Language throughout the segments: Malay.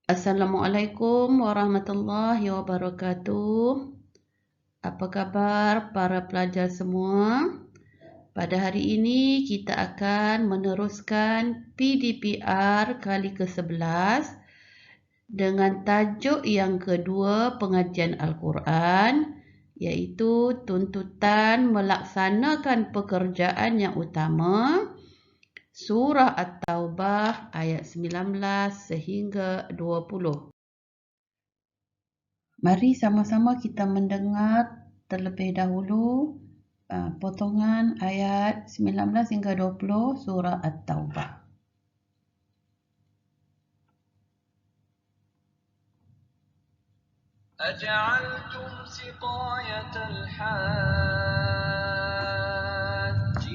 Assalamualaikum warahmatullahi wabarakatuh. Apa khabar para pelajar semua? Pada hari ini kita akan meneruskan PDPR kali ke-11 dengan tajuk yang kedua pengajian Al-Quran, iaitu tuntutan melaksanakan pekerjaan yang utama, Surah At-Taubah ayat 19 sehingga 20. Mari sama-sama kita mendengar terlebih dahulu potongan ayat 19 hingga 20 surah At-Taubah. أجعلتم سقاية الحاج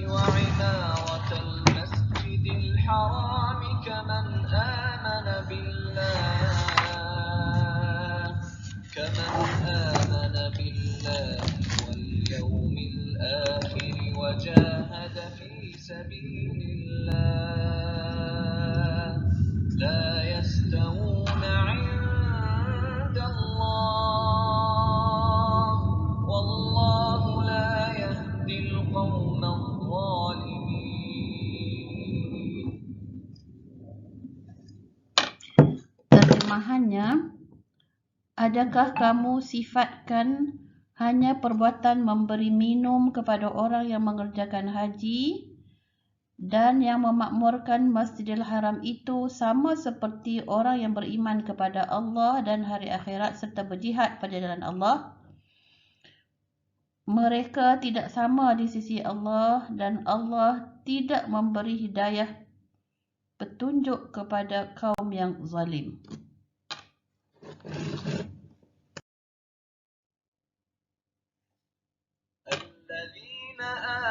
وعمارة المسجد الحرام كمن آمن بالله واليوم الآخر وجاهد في سبيل الله لا يستوون عند الله والله لا يهدي القوم الظالمين. Terjemahannya, adakah kamu sifatkan hanya perbuatan memberi minum kepada orang yang mengerjakan haji dan yang memakmurkan Masjidil Haram itu sama seperti orang yang beriman kepada Allah dan hari akhirat serta berjihad pada jalan Allah? Mereka tidak sama di sisi Allah dan Allah tidak memberi hidayah petunjuk kepada kaum yang zalim. الذين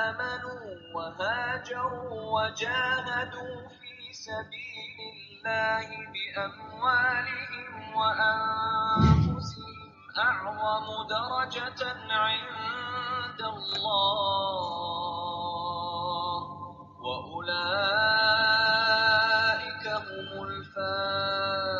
آمنوا وهاجروا وجاهدوا في سبيل الله بأموالهم وأنفسهم أعظم درجة عند الله وأولئك هم الفائزون.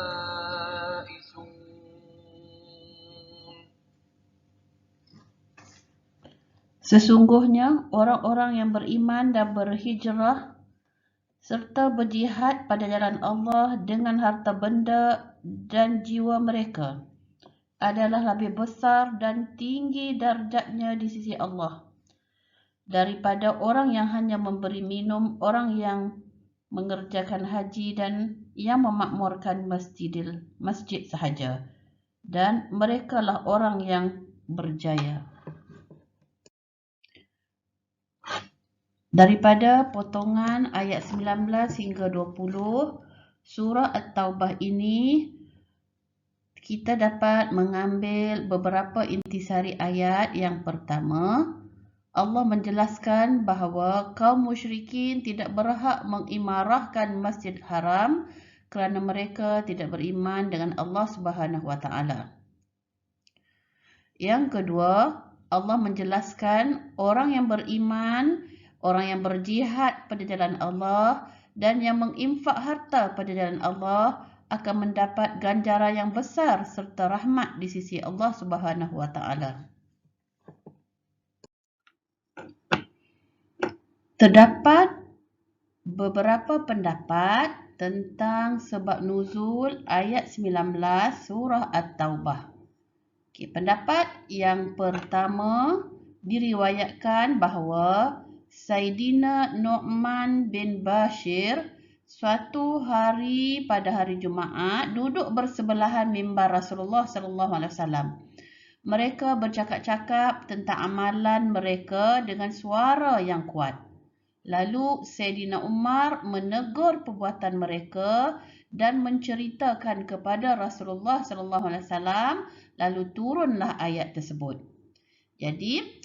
Sesungguhnya orang-orang yang beriman dan berhijrah serta berjihad pada jalan Allah dengan harta benda dan jiwa mereka adalah lebih besar dan tinggi darjatnya di sisi Allah daripada orang yang hanya memberi minum, orang yang mengerjakan haji dan yang memakmurkan masjid sahaja, dan merekalah orang yang berjaya. Daripada potongan ayat 19 hingga 20 surah At-Taubah ini, kita dapat mengambil beberapa intisari ayat. Yang pertama, Allah menjelaskan bahawa kaum musyrikin tidak berhak mengimarahkan Masjid Haram kerana mereka tidak beriman dengan Allah Subhanahu wa taala. Yang kedua, Allah menjelaskan orang yang beriman, orang yang berjihad pada jalan Allah dan yang menginfak harta pada jalan Allah akan mendapat ganjaran yang besar serta rahmat di sisi Allah Subhanahu wa taala. Terdapat beberapa pendapat tentang sebab nuzul ayat 19 surah At-Taubah. Pendapat yang pertama, diriwayatkan bahawa Saidina Nu'man bin Bashir suatu hari pada hari Jumaat duduk bersebelahan mimbar Rasulullah SAW. Mereka bercakap-cakap tentang amalan mereka dengan suara yang kuat. Lalu Saidina Umar menegur perbuatan mereka dan menceritakan kepada Rasulullah SAW, lalu turunlah ayat tersebut. Jadi,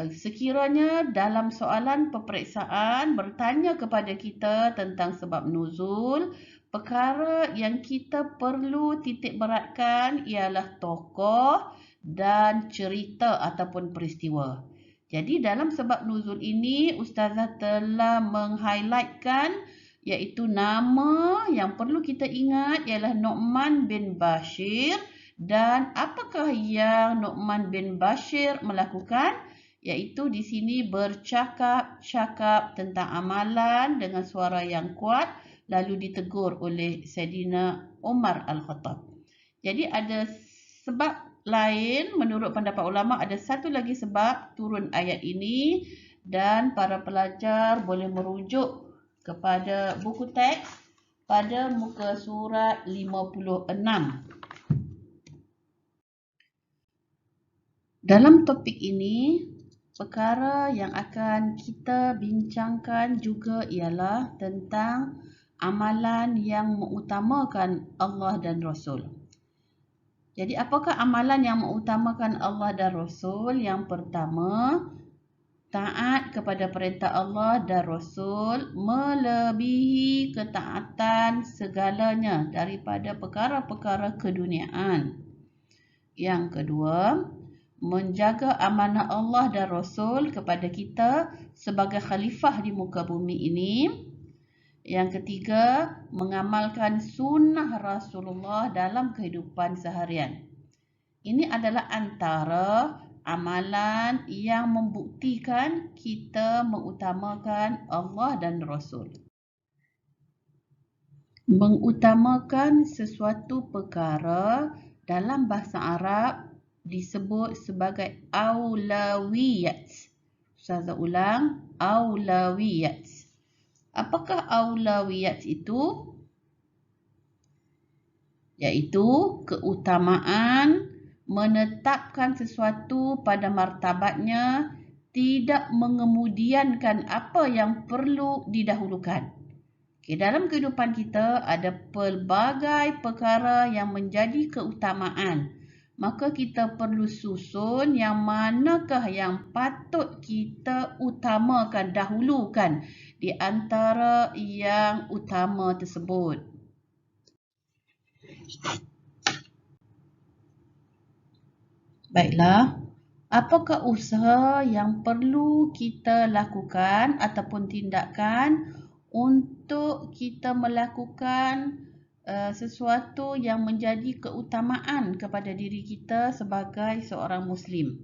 sekiranya dalam soalan peperiksaan bertanya kepada kita tentang sebab nuzul, perkara yang kita perlu titik beratkan ialah tokoh dan cerita ataupun peristiwa. Jadi dalam sebab nuzul ini, Ustazah telah meng-highlightkan iaitu nama yang perlu kita ingat ialah Nu'man bin Bashir. Dan apakah yang Nu'man bin Bashir melakukan? Iaitu di sini bercakap-cakap tentang amalan dengan suara yang kuat, lalu ditegur oleh Saidina Umar Al-Khattab. Jadi ada sebab lain, menurut pendapat ulama, ada satu lagi sebab turun ayat ini, dan para pelajar boleh merujuk kepada buku teks pada muka surat 56. Dalam topik ini, perkara yang akan kita bincangkan juga ialah tentang amalan yang mengutamakan Allah dan Rasul. Jadi apakah amalan yang mengutamakan Allah dan Rasul? Yang pertama, taat kepada perintah Allah dan Rasul melebihi ketaatan segalanya daripada perkara-perkara keduniaan. Yang kedua, menjaga amanah Allah dan Rasul kepada kita sebagai khalifah di muka bumi ini. Yang ketiga, mengamalkan sunnah Rasulullah dalam kehidupan seharian. Ini adalah antara amalan yang membuktikan kita mengutamakan Allah dan Rasul. Mengutamakan sesuatu perkara dalam bahasa Arab disebut sebagai aulawiyat. Ustazah ulang, aulawiyat. Apakah aulawiyat itu? Iaitu keutamaan menetapkan sesuatu pada martabatnya, tidak mengemudiankan apa yang perlu didahulukan. Dalam kehidupan kita ada pelbagai perkara yang menjadi keutamaan. Maka kita perlu susun yang manakah yang patut kita utamakan, dahulukan di antara yang utama tersebut. Baiklah, apakah usaha yang perlu kita lakukan ataupun tindakan untuk kita melakukan sesuatu yang menjadi keutamaan kepada diri kita sebagai seorang Muslim?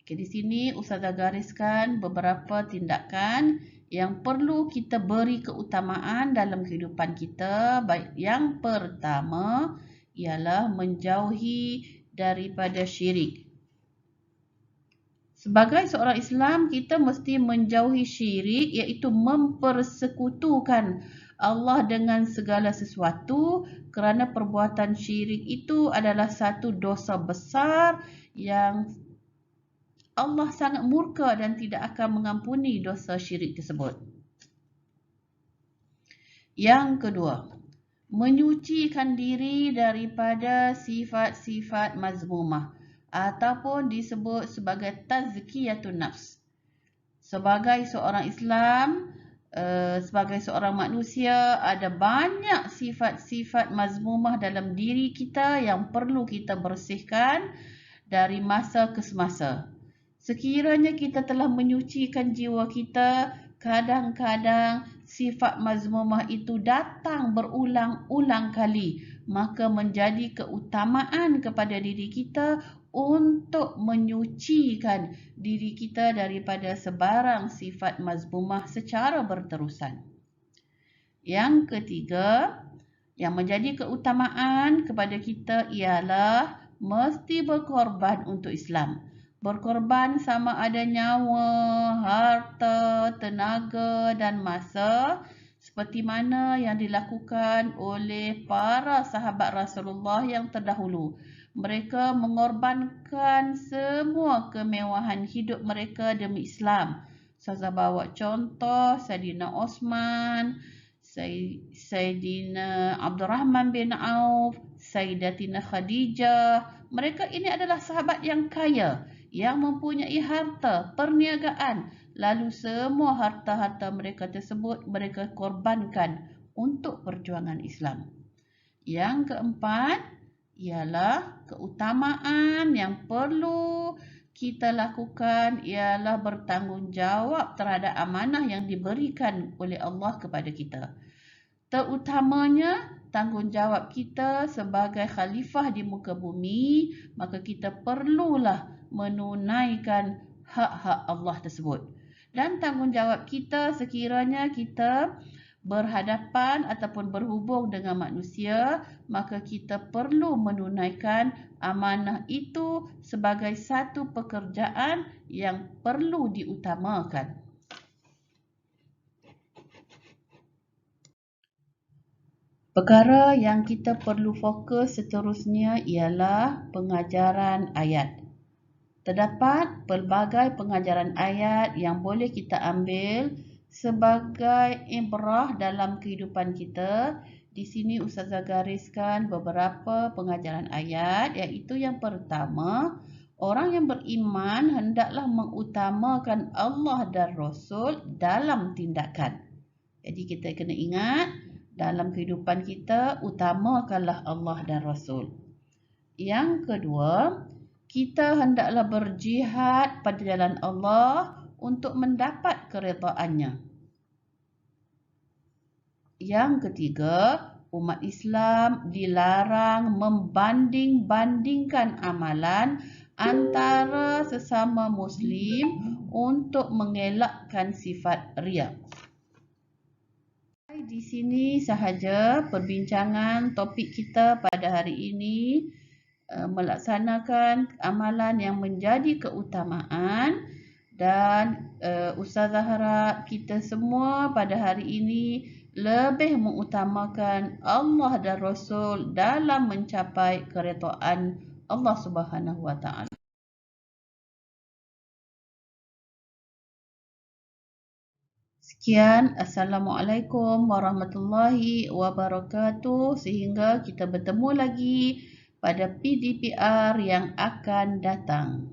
Di sini Ustazah gariskan beberapa tindakan yang perlu kita beri keutamaan dalam kehidupan kita. Baik, yang pertama ialah menjauhi daripada syirik. Sebagai seorang Islam, kita mesti menjauhi syirik, iaitu mempersekutukan Allah dengan segala sesuatu, kerana perbuatan syirik itu adalah satu dosa besar yang Allah sangat murka dan tidak akan mengampuni dosa syirik tersebut. Yang kedua, menyucikan diri daripada sifat-sifat mazmumah ataupun disebut sebagai tazkiyatun nafs. Sebagai seorang Islam, sebagai seorang manusia, ada banyak sifat-sifat mazmumah dalam diri kita yang perlu kita bersihkan dari masa ke semasa. Sekiranya kita telah menyucikan jiwa kita, kadang-kadang sifat mazmumah itu datang berulang-ulang kali, maka menjadi keutamaan kepada diri kita untuk menyucikan diri kita daripada sebarang sifat mazmumah secara berterusan. Yang ketiga, yang menjadi keutamaan kepada kita ialah mesti berkorban untuk Islam. Berkorban sama ada nyawa, harta, tenaga dan masa, seperti mana yang dilakukan oleh para sahabat Rasulullah yang terdahulu. Mereka mengorbankan semua kemewahan hidup mereka demi Islam. Saya bawa contoh Saidina Osman, Saidina Abdul Rahman bin Auf, Sayyidatina Khadijah. Mereka ini adalah sahabat yang kaya, yang mempunyai harta, perniagaan. Lalu semua harta-harta mereka tersebut mereka korbankan untuk perjuangan Islam. Yang keempat ialah keutamaan yang perlu kita lakukan ialah bertanggungjawab terhadap amanah yang diberikan oleh Allah kepada kita. Terutamanya tanggungjawab kita sebagai khalifah di muka bumi, maka kita perlulah menunaikan hak-hak Allah tersebut. Dan tanggungjawab kita sekiranya kita berhadapan ataupun berhubung dengan manusia, maka kita perlu menunaikan amanah itu sebagai satu pekerjaan yang perlu diutamakan. Perkara yang kita perlu fokus seterusnya ialah pengajaran ayat. Terdapat pelbagai pengajaran ayat yang boleh kita ambil sebagai ibrah dalam kehidupan kita. Di sini Ustazah gariskan beberapa pengajaran ayat, iaitu yang pertama, orang yang beriman hendaklah mengutamakan Allah dan Rasul dalam tindakan. Jadi kita kena ingat, dalam kehidupan kita, utamakanlah Allah dan Rasul. Yang kedua, kita hendaklah berjihad pada jalan Allah untuk mendapat keredaannya. Yang ketiga, umat Islam dilarang membanding-bandingkan amalan antara sesama Muslim untuk mengelakkan sifat riya. Di sini sahaja perbincangan topik kita pada hari ini, melaksanakan amalan yang menjadi keutamaan, dan Ustazah harap kita semua pada hari ini lebih mengutamakan Allah dan Rasul dalam mencapai keredaan Allah Subhanahu wa Ta'ala. Sekian, Assalamualaikum warahmatullahi wabarakatuh. Sehingga kita bertemu lagi pada PDPR yang akan datang.